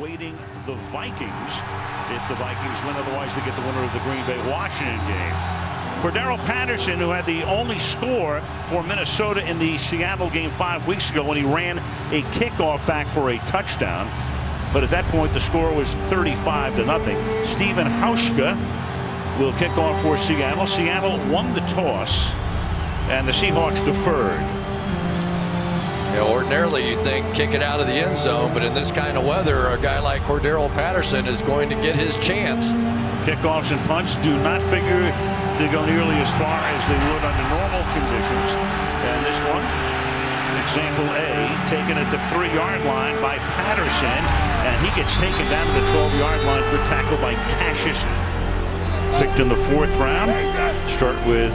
awaiting the Vikings. If the Vikings win, otherwise they get the winner of the Green Bay-Washington game. Cordero Patterson, who had the only score for Minnesota in the Seattle game 5 weeks ago when he ran a kickoff back for a touchdown. But at that point, the score was 35-0. Steven Hauschka will kick off for Seattle. Seattle won the toss, and the Seahawks deferred. Yeah, ordinarily, you think kick it out of the end zone, but in this kind of weather, a guy like Cordero Patterson is going to get his chance. Kickoffs and punts do not figure to go nearly as far as they would under normal conditions. And this one, example A, taken at the 3-yard line by Patterson, and he gets taken down to the 12-yard line. Good tackle by Cassius. Picked in the 4th round. Start with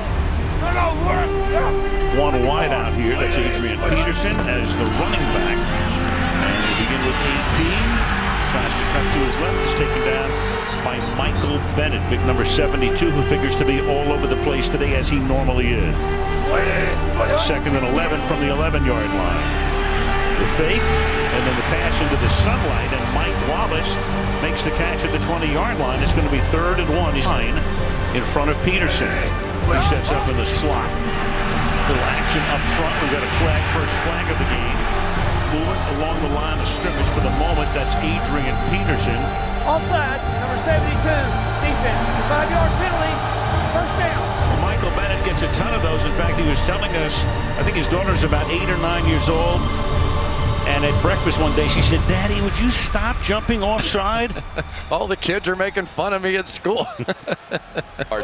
one wide out here. That's Adrian Peterson as the running back. And we begin with AP. Tries to cut to his left. Is taken down by Michael Bennett, big number 72, who figures to be all over the place today as he normally is. 2nd and 11 from the 11-yard line. The fake, and then the pass into the sunlight, and Mike Wallace makes the catch at the 20-yard line. It's going to be 3rd and 1. He's in front of Peterson. He sets up in the slot. Little action up front. We've got a flag, first flag of the game. Moving along the line of scrimmage for the moment. That's Adrian Peterson. Offside, number 72, defense. 5-yard penalty, first down. Well, Michael Bennett gets a ton of those. In fact, he was telling us, I think his daughter's about 8 or 9 years old. And at breakfast one day, she said, "Daddy, would you stop jumping offside?" All the kids are making fun of me at school.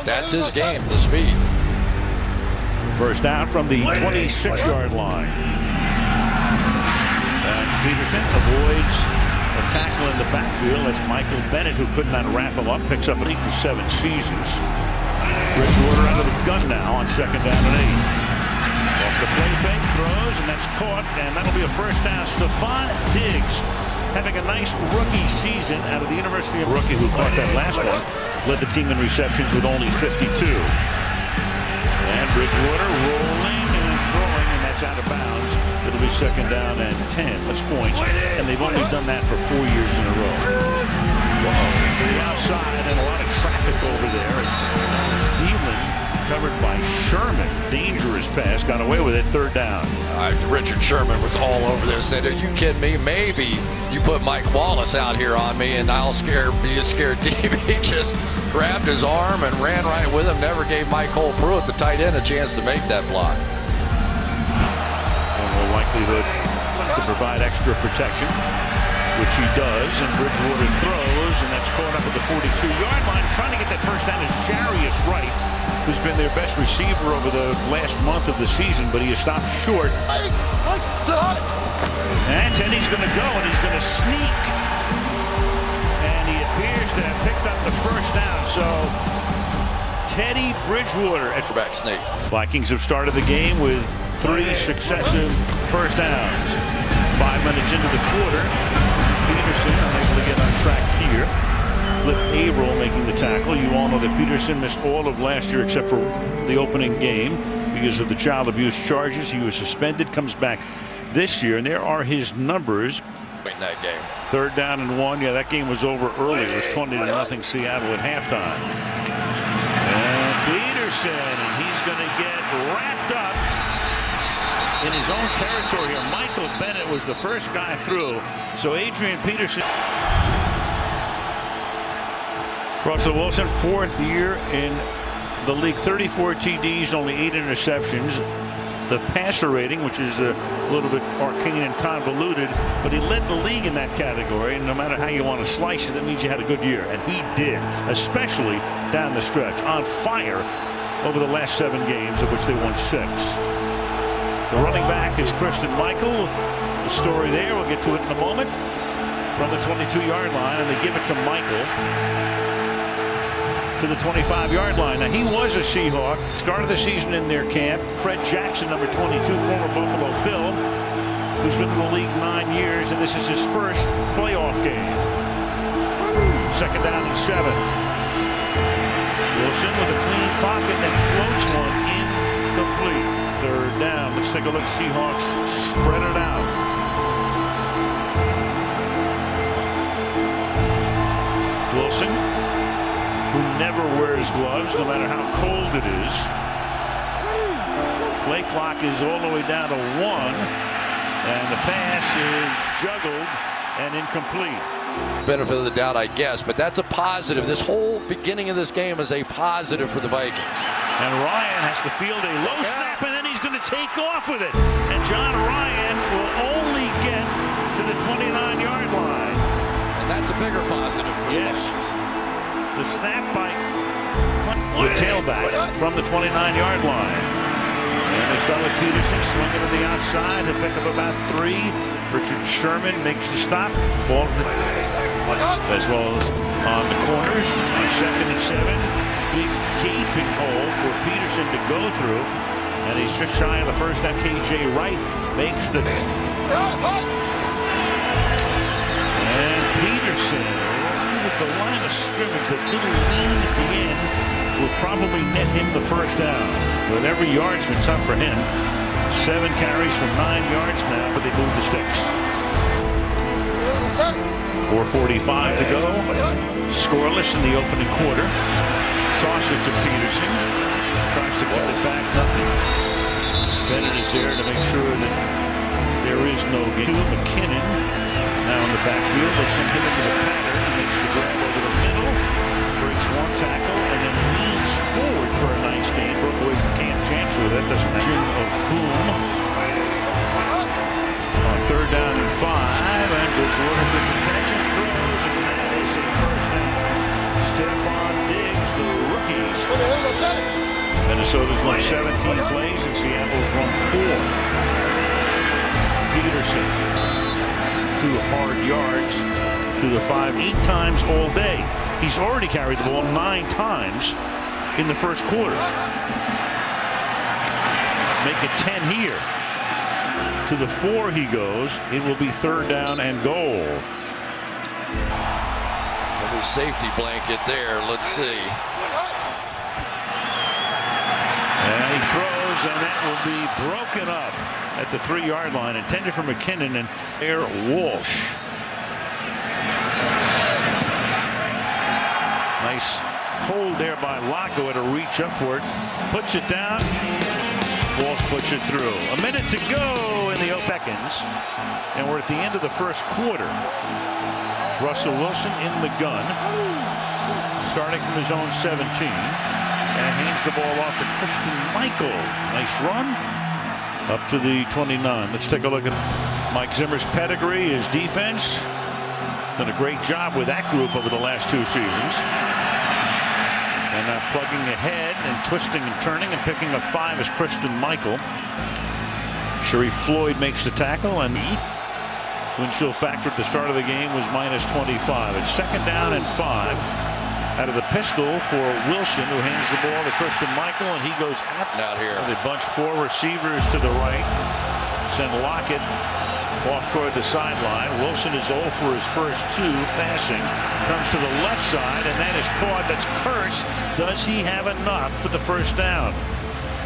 That's his game, the speed. First down from the 26-yard line. And Peterson avoids a tackle in the backfield. That's Michael Bennett, who could not wrap him up. Picks up a lead for 7 seasons. Bridgewater out of the gun now on 2nd down and 8. Off the play fake, throws, and that's caught, and that'll be a first down. Stephon Diggs having a nice rookie season out of the University of Rookie, who caught that last one, led the team in receptions with only 52. And Bridgewater rolling and throwing, and that's out of bounds. It'll be 2nd down and 10. That's points, and they've only done that for 4 years in a row. To the outside, and a lot of traffic over there as Thielen covered by Sherman. Dangerous pass, got away with it. 3rd down. Richard Sherman was all over this. Said, "Are you kidding me? Maybe you put Mike Wallace out here on me and I'll be a scared team." He just grabbed his arm and ran right with him. Never gave Mike Cole Pruitt, the tight end, a chance to make that block. And more likelihood to provide extra protection, which he does. And Bridgewater throws, and that's caught up at the 42-yard line. Trying to get that first down is Jarius Wright, who's been their best receiver over the last month of the season, but he is stopped short. And Teddy's going to go, and he's going to sneak. And he appears to have picked up the first down. So Teddy Bridgewater at back sneak. Vikings have started the game with 3 successive first downs. 5 minutes into the quarter, Peterson unable to get on track here. Cliff Averill making the tackle. You all know that Peterson missed all of last year except for the opening game because of the child abuse charges. He was suspended, comes back this year, and there are his numbers. In that game. 3rd down and 1. Yeah, that game was over early. It was 20-0 Seattle at halftime. And Peterson, and he's going to get wrapped up in his own territory here. Michael Bennett was the first guy through. So Adrian Peterson. Russell Wilson, 4th year in the league, 34 TDs, only 8 interceptions. The passer rating, which is a little bit arcane and convoluted, but he led the league in that category. And no matter how you want to slice it, that means you had a good year. And he did, especially down the stretch. On fire over the last 7 games, of which they won 6. The running back is Christian Michael. The story there, we'll get to it in a moment. From the 22-yard line, and they give it to Michael to the 25-yard line. Now, he was a Seahawk, started the season in their camp. Fred Jackson, number 22, former Buffalo Bill, who's been in the league 9 years, and this is his first playoff game. 2nd down and 7. Wilson with a clean pocket and floats one incomplete. 3rd down. Let's take a look. Seahawks spread it out. Wilson, who never wears gloves, no matter how cold it is. Play clock is all the way down to 1, and the pass is juggled and incomplete. Benefit of the doubt, I guess, but that's a positive. This whole beginning of this game is a positive for the Vikings. And Ryan has to field a low snap, and then he's going to take off with it. And John Ryan will only get to the 29-yard line. And that's a bigger positive for the Vikings. The snap by the tailback from the 29-yard line. And they start with Peterson swinging to the outside to pick up about 3. Richard Sherman makes the stop. Ball as well as on the corners on 2nd and 7. Big gaping hole for Peterson to go through. And he's just shy of the first down. KJ Wright makes the... And Peterson at the line of scrimmage, that little lean at the end will probably net him the first down. But every yard's been tough for him. 7 carries from 9 yards now, but they move the sticks. 4:45 to go. Scoreless in the opening quarter. Toss it to Peterson. Tries to cut it back, nothing. Bennett is there to make sure that there is no gain. McKinnon now in the backfield. They send him into the pattern. He makes the grab over the middle. Breaks 1 tackle and then leans forward for a nice gain. Broke away from Cam Chancellor. That doesn't happen. Of Boom. On 3rd down and 5. And Bridgewater good protection. Throws. And that is a first down. Stephon Diggs, the rookies. Minnesota's run 17 plays and Seattle's run 4. Peterson, 2 hard yards to the 5, 8 times all day. He's already carried the ball 9 times in the first quarter. Make it 10 here. To the 4 he goes. It will be 3rd down and goal. Another safety blanket there. Let's see. And he throws, and that will be broken up at the 3-yard line. Intended for McKinnon and Air Walsh. Nice hold there by Laco to reach up for it. Puts it down. Walsh puts it through. A minute to go in the Beckons. And we're at the end of the first quarter. Russell Wilson in the gun. Starting from his own 17. And hands the ball off to Christian Michael. Nice run. Up to the 29. Let's take a look at Mike Zimmer's pedigree, his defense. Done a great job with that group over the last 2 seasons. And now plugging ahead and twisting and turning and picking up 5 is Christian Michael. Sharif Floyd makes the tackle, and wind chill factor at the start of the game was -25. It's 2nd down and 5. Out of the pistol for Wilson, who hands the ball to Christian Michael, and he goes out here. They bunch 4 receivers to the right. Send Lockett off toward the sideline. Wilson is 0 for his first 2 passing. Comes to the left side, and that is caught. That's Curse. Does he have enough for the first down?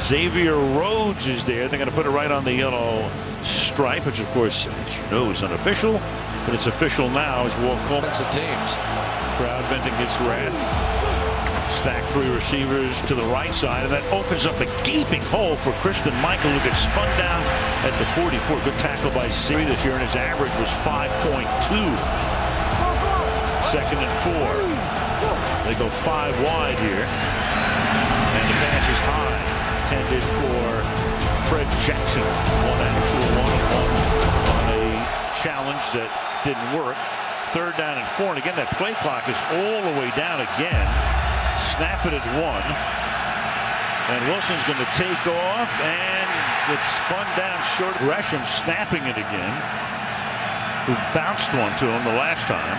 Xavier Rhodes is there. They're going to put it right on the yellow stripe, which of course, as you know, is unofficial, but it's official now as Walt Coleman. Defensive teams. Crowd venting gets red. Stack 3 receivers to the right side, and that opens up a gaping hole for Christian Michael, who gets spun down at the 44. Good tackle by Xavier this year, and his average was 5.2. 2nd and 4. They go 5 wide here, and the pass is high. Intended for Fred Jackson. One actual one-on-one on a challenge that didn't work. 3rd down and 4, and again that play clock is all the way down again. Snap it at 1, and Wilson's going to take off and gets spun down short. Gresham snapping it again, who bounced one to him the last time.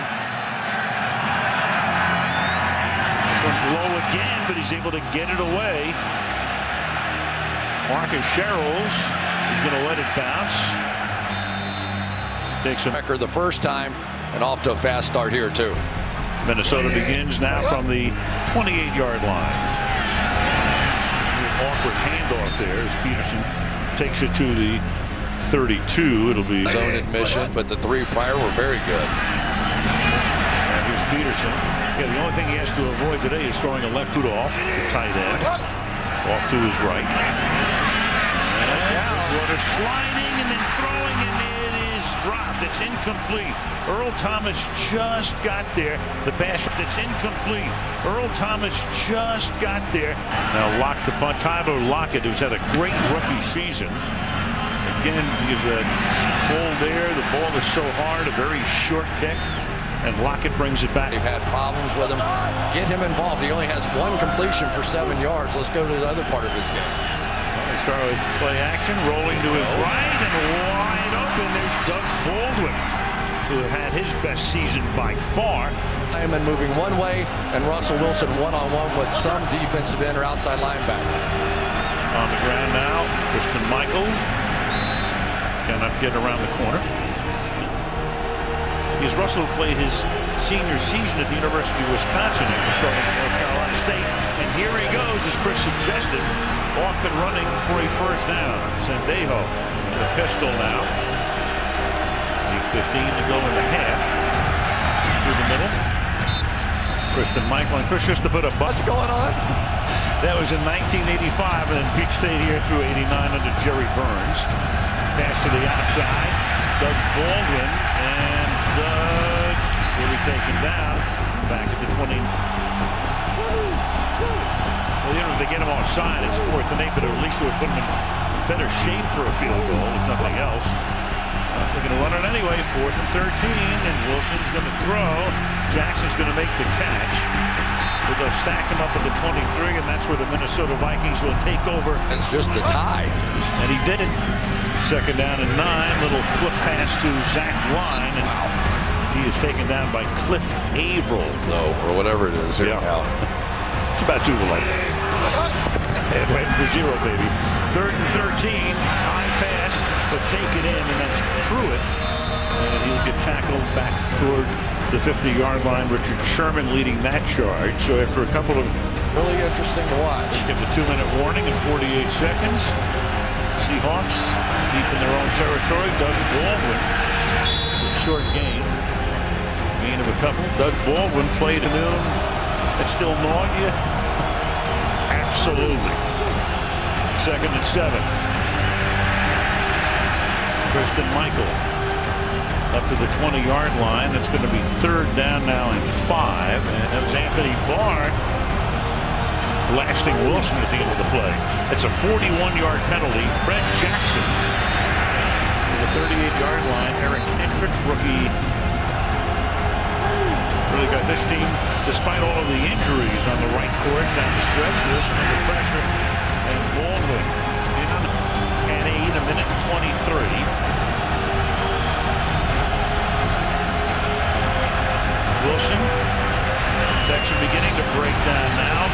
This one's low again, but he's able to get it away. Marcus Sherrills is going to let it bounce. Takes him Record the first time, and off to a fast start here too. Minnesota begins now from the 28-yard line. Awkward handoff there as Peterson takes it to the 32. It'll be zone admission, but the 3 prior were very good. And Here's Peterson. Yeah, the only thing he has to avoid today is throwing a left foot off the tight end. Off to his right. Bridgewater sliding and then throwing, and it is dropped. It's incomplete. Earl Thomas just got there. The pass that's incomplete. Earl Thomas just got there. Now locked upon Tyler Lockett, who's had a great rookie season. Again, because the ball there, the ball is so hard, a very short kick, and Lockett brings it back. They've had problems with him. Get him involved. He only has one completion for 7 yards. Let's go to the other part of his game. Well, they start with play action, rolling to his right, and wide open. There's Doug Baldwin, who had his best season by far. Diamond moving one way, and Russell Wilson one-on-one with some defensive end or outside linebacker. On the ground now, Christian Michael cannot get around the corner. Because Russell played his senior season at the University of Wisconsin after starting at North Carolina State. And here he goes, as Chris suggested, off and running for a first down. Sendejo, the pistol now. 8:15 to go in the half. Through the middle. Kristen Michael, and Chris, just to put a What's going on? That was in 1985, and then Pete stayed here through '89 under Jerry Burns. Pass to the outside. Doug Baldwin, and Doug will be taken down back at the 20. Well, if they get him offside, it's 4th and 8, but at least it would put him in better shape for a field goal, if nothing else. They're going to run it anyway, 4th and 13, and Wilson's going to throw. Jackson's going to make the catch. They'll stack him up at the 23, and that's where the Minnesota Vikings will take over. It's just a tie. And he did it. 2nd down and 9. Little flip pass to Zach Line, and he is taken down by Cliff Averill. No, or whatever it is. Yeah. It's about 2 to left. And waiting for 0, baby. 3rd and 13. High pass, but take it in, and that's Pruitt. And he'll get tackled back toward the 50-yard line. Richard Sherman leading that charge. So after a couple of... Really interesting to watch. Give the 2-minute warning in 48 seconds. Seahawks deep in their own territory. Doug Baldwin. It's a short game. Gain of a couple. Doug Baldwin played at noon. It's still gnawing you? Absolutely. 2nd and 7. Kristen Michael up to the 20-yard line. That's going to be 3rd down now and 5. And that was Anthony Barr blasting Wilson at the end of the play. It's a 41-yard penalty. Fred Jackson to the 38-yard line. Eric Hendrics, rookie, really got this team, despite all of the injuries on the right course down the stretch. Wilson under pressure, and Baldwin in at 8, a minute and 23. Wilson, protection beginning to break down now.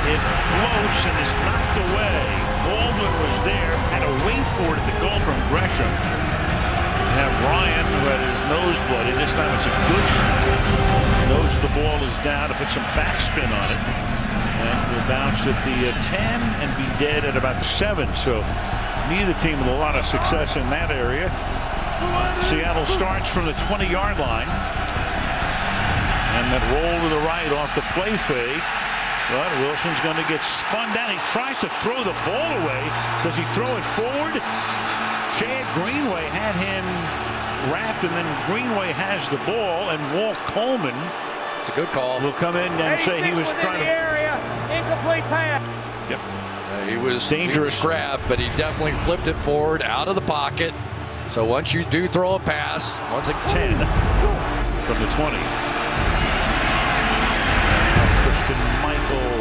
It floats and is knocked away. Baldwin was there, had to wait for it at the goal from Gresham. You have Ryan, who had his nose bloody. This time it's a good shot. Knows the ball is down to put some backspin on it. And will bounce at the 10 and be dead at about 7. So neither team with a lot of success in that area. Seattle starts from the 20-yard line. And that roll to the right off the play fake. But Wilson's going to get spun down. He tries to throw the ball away. Does he throw it forward? Chad Greenway had him wrapped, and then Greenway has the ball, and Walt Coleman, it's a good call, will come in and say he was trying to... area. Incomplete pass. Yep. He was dangerous. He was grabbed, but he definitely flipped it forward out of the pocket. So once you do throw a pass, once it 10 from the 20. Kristen Michael.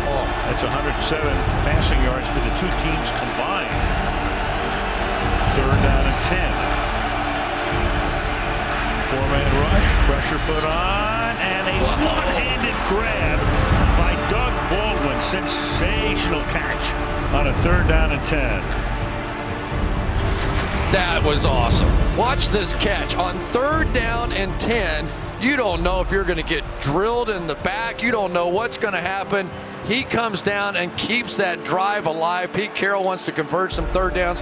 Oh, that's 107 passing yards for the two teams combined. 3rd down and 10. 4-man rush, pressure put on, and a one-handed grab by Doug Baldwin. Sensational catch on a 3rd down and 10. That was awesome. Watch this catch on 3rd down and 10. You don't know if you're going to get drilled in the back. You don't know what's going to happen. He comes down and keeps that drive alive. Pete Carroll wants to convert some 3rd downs.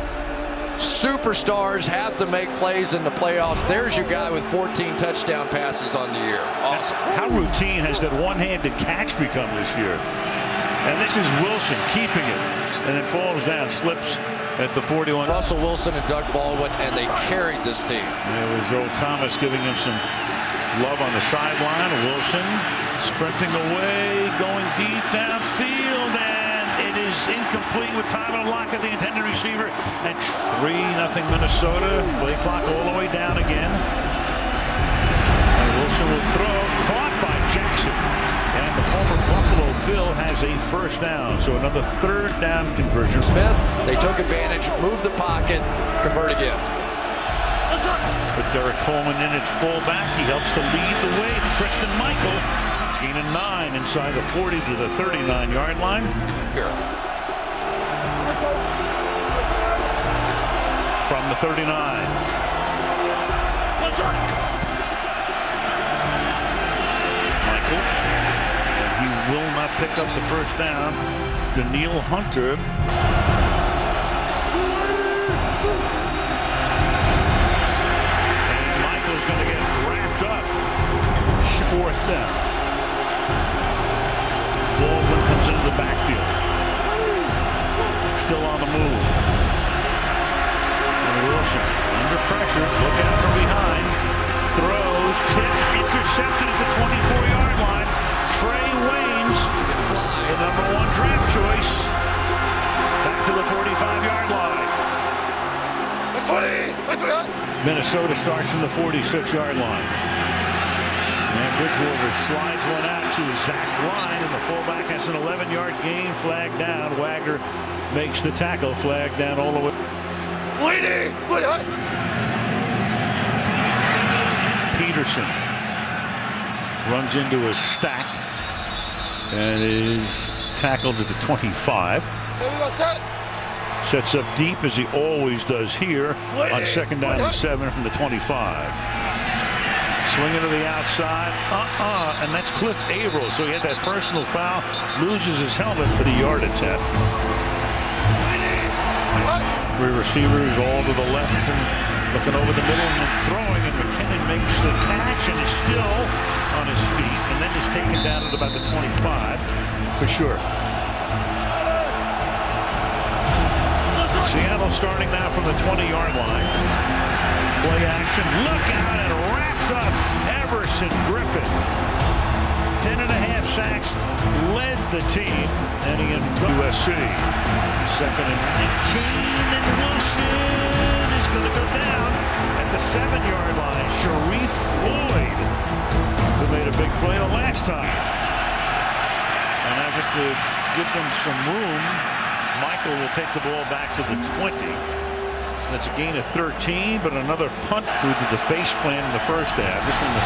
Superstars have to make plays in the playoffs. There's your guy with 14 touchdown passes on the year. Awesome. How routine has that one-handed catch become this year? And this is Wilson keeping it, and then falls down, slips at the 41. Russell Wilson and Doug Baldwin, and they carried this team. It was Earl Thomas giving him some love on the sideline. Wilson sprinting away, going deep downfield, and it is incomplete with Tyler Lockett, the intended receiver. And 3-0 Minnesota. Play clock all the way down again. And Wilson will throw, caught by Jackson. And the former Buffalo Bill has a first down. So another third down conversion. Smith, they took advantage, moved the pocket, convert again. With Derek Coleman in at fullback, he helps to lead the way for Christian Michael. It's gain of 9 inside the 40 to the 39-yard line. Here. From the 39. Michael. And he will not pick up the first down. Daniil Hunter. And Michael's going to get wrapped up. Fourth down. Baldwin comes into the backfield. Still on the move. And Wilson under pressure. Look out from behind. Throws. Tipped. Intercepted at the 24-yard line. Trey Waynes, the #1 draft choice. Back to the 45-yard line. 20. Minnesota starts from the 46-yard line. And Bridgewater slides one out to Zach Line, and the fullback has an 11-yard gain. Flag down. Wagner makes the tackle. Flag down all the way. Peterson runs into a stack and is tackled at the 25. Sets up deep as he always does here on second down and 7 from the 25. Swinging to the outside, and that's Cliff Averill. So he had that personal foul, loses his helmet for the yard attempt. 3 receivers all to the left and looking over the middle and then throwing, and McKinnon makes the catch and is still on his feet, and then is taken down at about the 25 for sure. Seattle starting now from the 20-yard line. Play action, look out, and wrapped up Everson Griffin. 10.5 sacks, led the team, and he in USC. Second and 19, and Wilson is going to go down at the 7-yard line. Sharif Floyd, who made a big play the last time. And now just to give them some room, Michael will take the ball back to the 20. So that's a gain of 13, but another punt through the face plan in the first half. This one, the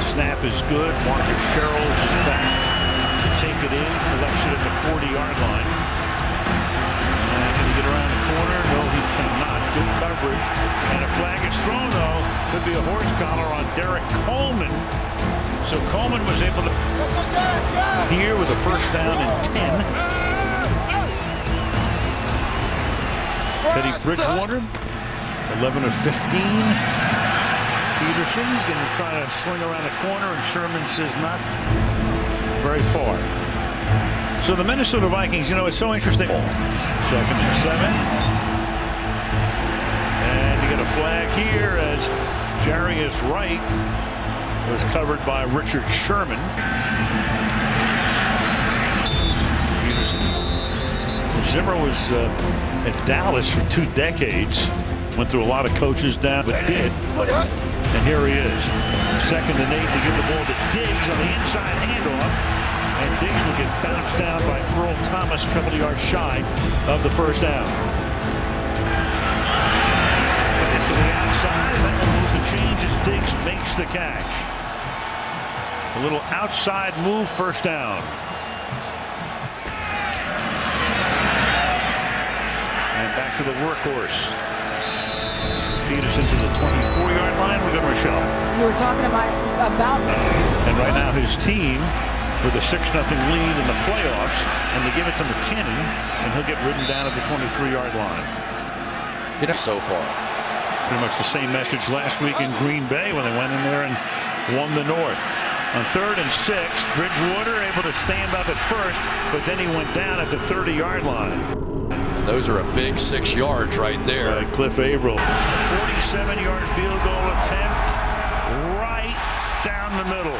snap is good. Marcus Sherrills is back to take it in. Collects it at the 40-yard line. Can he get around the corner? No, he cannot. Good coverage. And a flag is thrown, though. Could be a horse collar on Derek Coleman. So Coleman was able to here with a first down and 10. Teddy Bridgewater, 11 of 15. Peterson's going to try to swing around the corner, and Sherman says not very far. So the Minnesota Vikings, you know, it's so interesting. Second and 7. And you get a flag here as Jarius Wright was covered by Richard Sherman. Peterson. Zimmer was at Dallas for 2 decades. Went through a lot of coaches down, but did. And here he is. Second and 8 to give the ball to Diggs on the inside handoff. And Diggs will get bounced down by Earl Thomas a couple of yards shy of the first down. Pass to the outside, and that will move the change as Diggs makes the catch. A little outside move, first down. And back to the workhorse. Peterson to the 24-yard line. We go to Rochelle. You were talking about and right now his team with a 6-0 lead in the playoffs, and they give it to McKinnon, and he'll get ridden down at the 23-yard line. You know, so far. Pretty much the same message last week in Green Bay when they went in there and won the North. On 3rd and 6, Bridgewater able to stand up at first, but then he went down at the 30-yard line. Those are a big 6 yards right there. Cliff Averill, 47-yard field goal attempt right down the middle.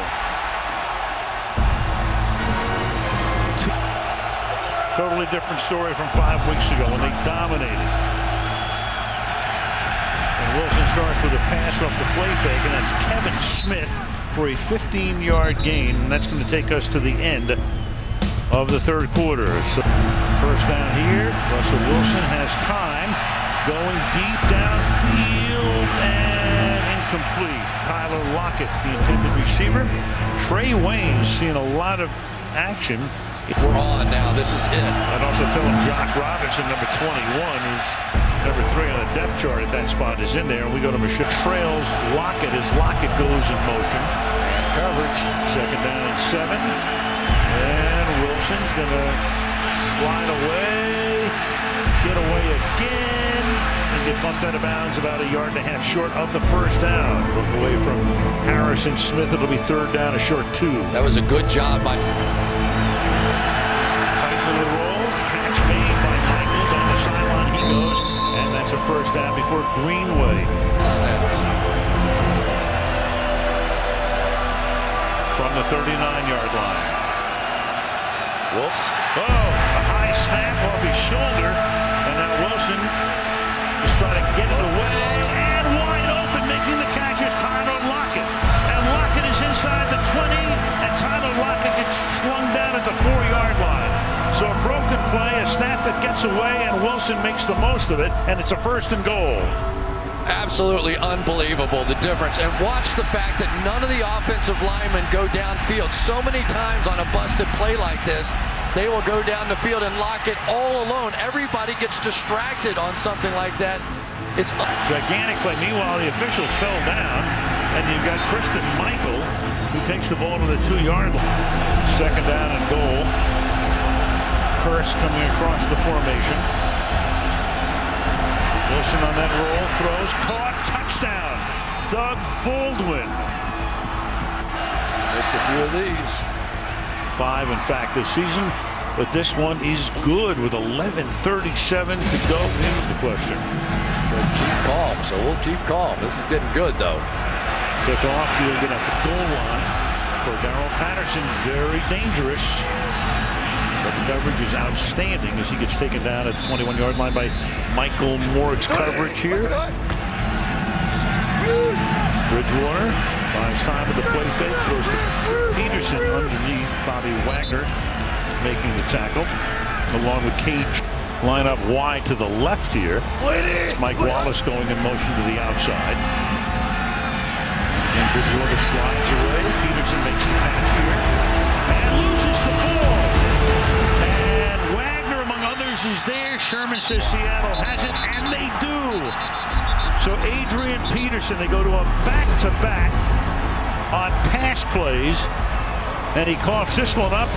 Totally different story from 5 weeks ago when they dominated. And Wilson starts with a pass off the play fake, and that's Kevin Smith for a 15-yard gain, and that's going to take us to the end of the 3rd quarter. So first down here, Russell Wilson has time, going deep downfield and incomplete. Tyler Lockett, the intended receiver. Trey Waynes seeing a lot of action. We're on now. This is it. I'd also tell him Josh Robinson, number 21, who's number 3 on the depth chart at that spot, is in there. And we go to Michelle. Trails Lockett as Lockett goes in motion. And coverage. 2nd down and 7. And Wilson's going to slide away, get away again, and get bumped out of bounds about 1.5 yards short of the first down. Broke away from Harrison Smith. It'll be 3rd down, a short 2. That was a good job by... That's a first down before Greenway. Snaps. From the 39-yard line. Whoops. Oh, a high snap off his shoulder. And now Wilson just trying to get it away. And wide open, making the catch is Tyler Lockett. And Lockett is inside the 20. And Tyler Lockett gets slung down at the 4-yard line. So a broken play, a snap that gets away, and Wilson makes the most of it, and it's a 1st and goal. Absolutely unbelievable, the difference. And watch the fact that none of the offensive linemen go downfield. So many times on a busted play like this, they will go down the field and lock it all alone. Everybody gets distracted on something like that. It's gigantic play. Meanwhile, the official fell down, and you've got Kristen Michael, who takes the ball to the 2-yard line. 2nd down and goal. Curse coming across the formation. Wilson on that roll, throws, caught, touchdown. Doug Baldwin. Missed a few of these. 5, in fact, this season, but this one is good with 11:37 to go. Here's the question. Says keep calm, so we'll keep calm. This is getting good, though. Kick off, fielded at the goal line for Darrell Patterson. Very dangerous. But the coverage is outstanding as he gets taken down at the 21-yard line by Michael Morg's coverage here. Bridgewater buys time with the play fake, throws to Peterson underneath. Bobby Wagner making the tackle, along with Cage. Line up wide to the left here. It's Mike Wallace going in motion to the outside. And Bridgewater slides away. Peterson makes the catch here and loses the ball. Wagner, among others, is there. Sherman says Seattle has it, and they do. So Adrian Peterson, they go to a back-to-back on pass plays, and he coughs this one up,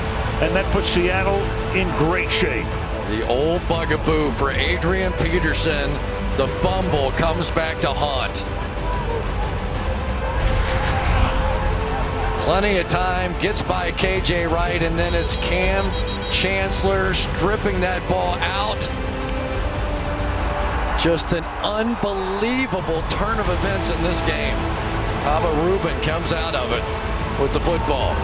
and that puts Seattle in great shape. The old bugaboo for Adrian Peterson. The fumble comes back to haunt. Plenty of time, gets by KJ Wright, and then it's Cam Chancellor stripping that ball out. Just an unbelievable turn of events in this game. Taba Rubin comes out of it with the football.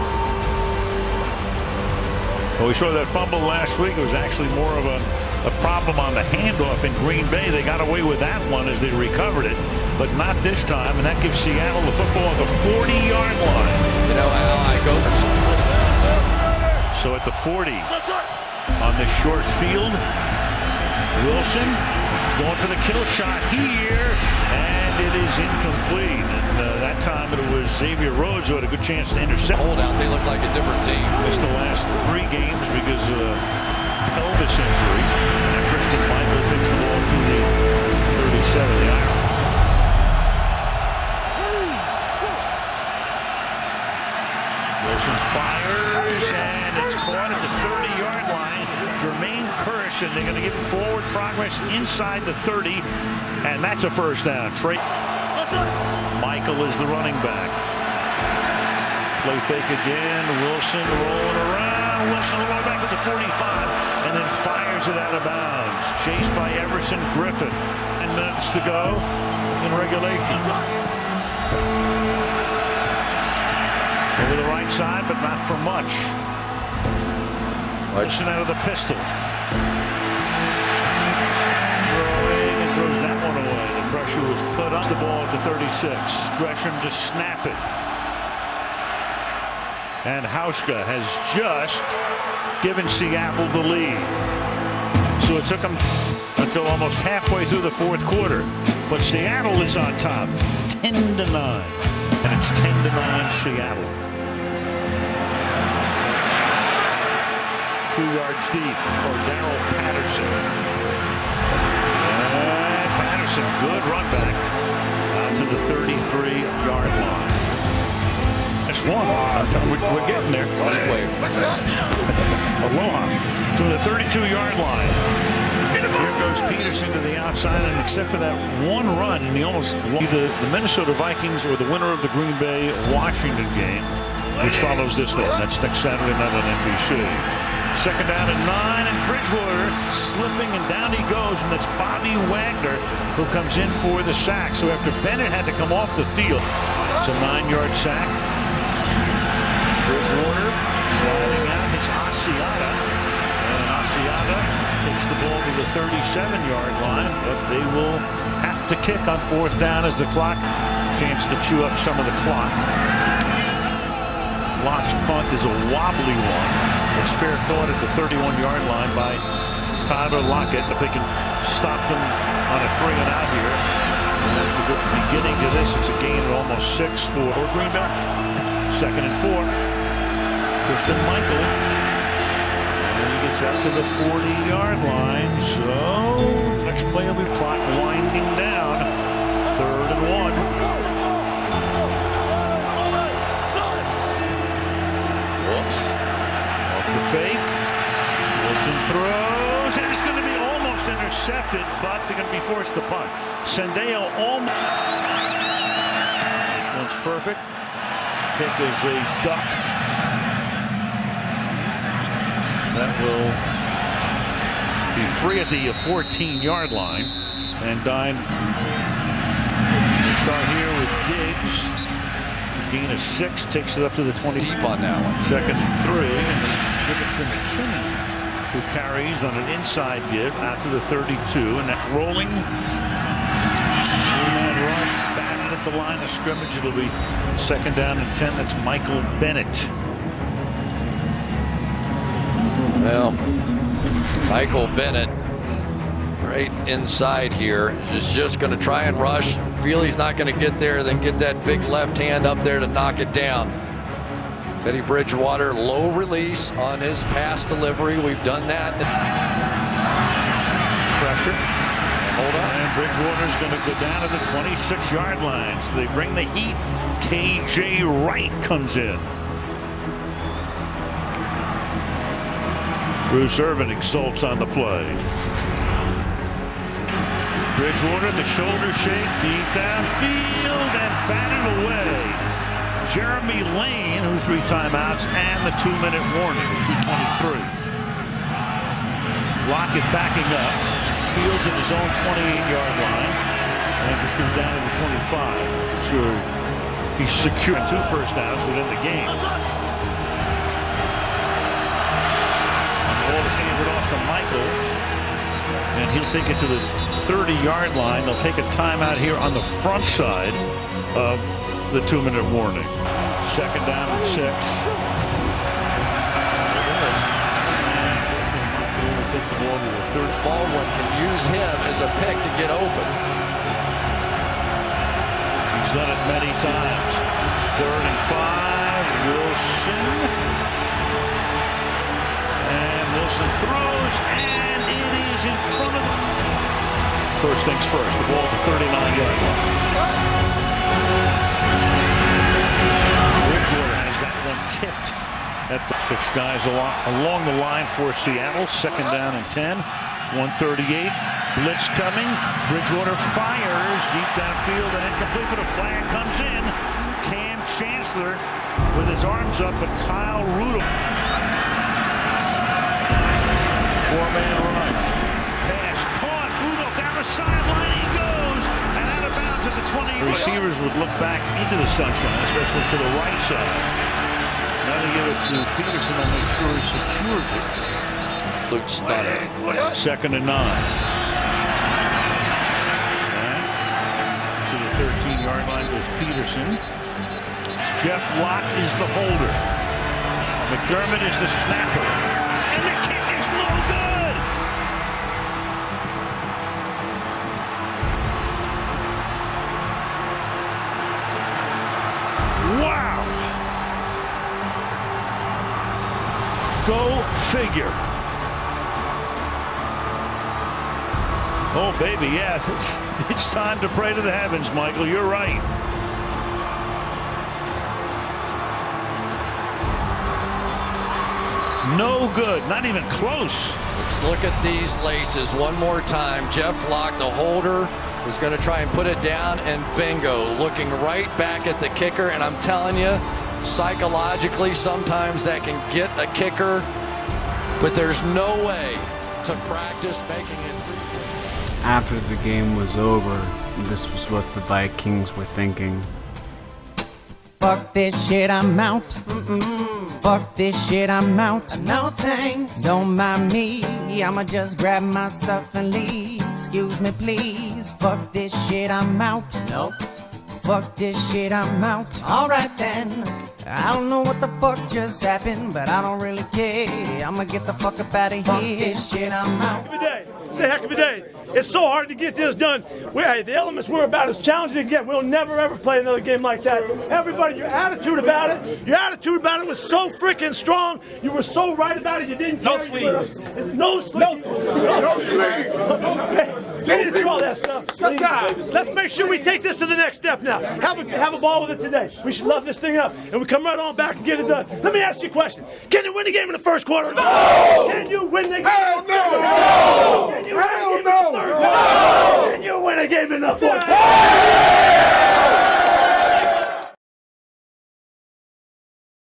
Well, we saw that fumble last week. It was actually more of a problem on the handoff in Green Bay. They got away with that one as they recovered it, but not this time, and that gives Seattle the football at the 40-yard line. You know how I go. So at the 40, on the short field, Wilson going for the kill shot here, and it is incomplete. And that time it was Xavier Rhodes who had a good chance to intercept. Holdout, they look like a different team. Missed the last 3 games because of a pelvis injury. And Kristen Michael takes the ball to the 37, the Irish. Wilson fires, and it's caught at the 30-yard line. Jermaine Kearse, and they're going to give him forward progress inside the 30, and that's a first down. Michael is the running back. Play fake again. Wilson rolling around. Wilson all the way back to the 45, and then fires it out of bounds. Chased by Everson Griffin. 10 minutes to go in regulation. Over the right side, but not for much. Wilson out of the pistol. Throwing and throws that one away. The pressure was put on the ball at the 36. Gresham to snap it. And Hauschka has just given Seattle the lead. So it took them until almost halfway through the fourth quarter. But Seattle is on top, 10-9. And it's 10-9 Seattle. 2 yards deep for Darrell Patterson. And Patterson, good run back out to the 33-yard line. That's one. We're getting there. Aloha from the 32-yard line. Here goes Peterson to the outside, and except for that one run, he almost the Minnesota Vikings or the winner of the Green Bay Washington game, which follows this one. That's next Saturday night on NBC. Second down and 9, and Bridgewater slipping, and down he goes, and that's Bobby Wagner who comes in for the sack. So after Bennett had to come off the field, it's a 9-yard sack. Bridgewater sliding out, it's Asiata, and Asiata takes the ball to the 37-yard line, but they will have to kick on fourth down as the clock chance to chew up some of the clock. Locke's punt is a wobbly one. It's fair caught at the 31-yard line by Tyler Lockett. If they can stop them on a 3-and-out here, and it's a good beginning to this. It's a gain of almost 6 for Green Bay. Second and 4. Christian Michael. And he gets out to the 40-yard line. So next play will be clock winding down. 3rd and 1. Whoops. Off the fake. Wilson throws, and it's going to be almost intercepted, but they're going to be forced to punt. Sendeo almost. This one's perfect. Kick is a duck. That will be free at the 14-yard line. And Dime start here with Diggs. Gain of 6, takes it up to the 20. Deep on that one. Second and 3, and then give it to McKinney, who carries on an inside give out to the 32, and that rolling. 3-man rush, batted at the line of scrimmage. It'll be second down and 10. That's Michael Bennett. Well, Michael Bennett right inside here is just going to try and rush. Feel he's not going to get there, then get that big left hand up there to knock it down. Teddy Bridgewater, low release on his pass delivery. We've done that. Pressure. Hold on. And Bridgewater's going to go down to the 26-yard line. So they bring the heat. KJ Wright comes in. Bruce Irvin exults on the play. Bridgewater, the shoulder shake, deep downfield, and batted away. Jeremy Lane, who 3 timeouts, and the 2-minute warning, 2:23. Lockett backing up. Fields at his own 28-yard line. And just goes down to the 25. I'm sure he's secured 2 first downs within the game. Ball is handed off to Michael. And he'll take it to the 30-yard line. They'll take a timeout here on the front side of the 2-minute warning. Second down and 6. Take the ball to the 3rd. Baldwin can use him as a pick to get open. He's done it many times. 3rd and 5. Wilson. And Wilson throws, and it is in front of them. First things first, the ball at the 39-yard line. Bridgewater has that one tipped 6 guys along the line for Seattle. 2nd down and 10. 138. Blitz coming. Bridgewater fires deep downfield and incomplete, but a flag comes in. Cam Chancellor with his arms up, but Kyle Rudolph. 4-man rush. Pass caught. Rudolph down the sideline. He goes and out of bounds at the 20. Receivers would look back into the sunshine, especially to the right side. Now they give it to Peterson to make sure he secures it. Luke Stunner. 2nd and 9. And to the 13-yard line goes Peterson. Jeff Locke is the holder. McDermott is the snapper. And the kick is no good. Wow. Go figure. Oh, baby, yeah. It's time to pray to the heavens, Michael. You're right. No good. Not even close. Let's look at these laces one more time. Jeff Locke, the holder, is going to try and put it down, and bingo. Looking right back at the kicker, and I'm telling you, psychologically, sometimes that can get a kicker, but there's no way to practice making it. After the game was over, this was what the Vikings were thinking. Fuck this shit, I'm out. Fuck this shit, I'm out. No thanks. Don't mind me. I'ma just grab my stuff and leave. Excuse me, please. Fuck this shit, I'm out. Nope. Fuck this shit, I'm out. Alright then. I don't know what the fuck just happened, but I don't really care. I'ma get the fuck up out of here. Fuck this shit, I'm out. Heck of a day. It's a heck of a day. It's so hard to get this done. The elements we're about as challenging as get. We'll never ever play another game like that. Everybody, your attitude about it was so freaking strong. You were so right about it. You didn't care. No sleeves. No sleeves. No sleeves. We need to do all that stuff. Let's make sure we take this to the next step now. Have a ball with it today. We should love this thing up, and we come right on back and get it done. Let me ask you a question. Can you win the game in the first quarter? No! Can you win the game? Hell no! No! Can you win the game in the third? No! Can you win a game in the fourth?